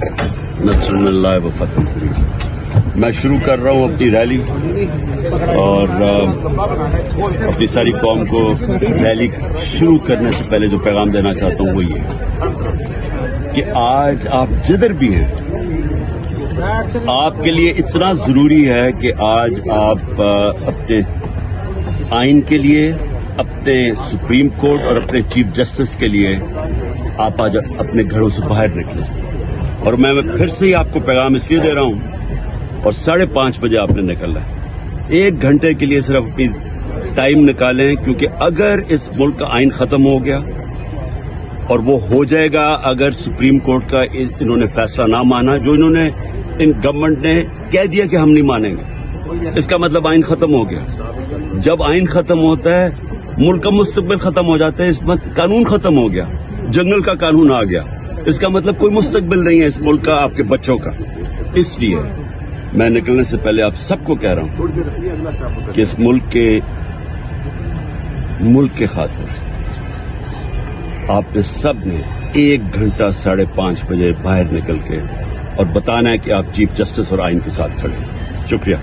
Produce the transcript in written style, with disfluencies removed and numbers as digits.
नस्रुल्लाह व फतह करीम। मैं शुरू कर रहा हूँ अपनी रैली और अपनी सारी कौम को रैली शुरू करने से पहले जो पैगाम देना चाहता हूँ वो ये कि आज आप जिधर भी हैं आपके लिए इतना जरूरी है कि आज आप अपने आइन के लिए, अपने सुप्रीम कोर्ट और अपने चीफ जस्टिस के लिए आप आज अपने घरों से बाहर निकलें। और मैं फिर से ही आपको पैगाम इसलिए दे रहा हूं और 5:30 बजे आपने निकलना है। 1 घंटे के लिए सिर्फ अपनी टाइम निकालें, क्योंकि अगर इस मुल्क का आइन खत्म हो गया और वो हो जाएगा अगर सुप्रीम कोर्ट का इन्होंने फैसला ना माना, जो इन्होंने इन गवर्नमेंट ने कह दिया कि हम नहीं मानेंगे, इसका मतलब आइन खत्म हो गया। जब आइन खत्म होता है मुल्क का मुस्तकबिल खत्म हो जाता है। इस मतलब कानून खत्म हो गया, जंगल का कानून आ गया, इसका मतलब कोई मुस्तकबिल नहीं है इस मुल्क का, आपके बच्चों का। इसलिए मैं निकलने से पहले आप सबको कह रहा हूं कि इस मुल्क के खातिर आपने सब ने 1 घंटा 5:30 बजे बाहर निकल के और बताना है कि आप चीफ जस्टिस और आइन के साथ खड़े हैं। शुक्रिया।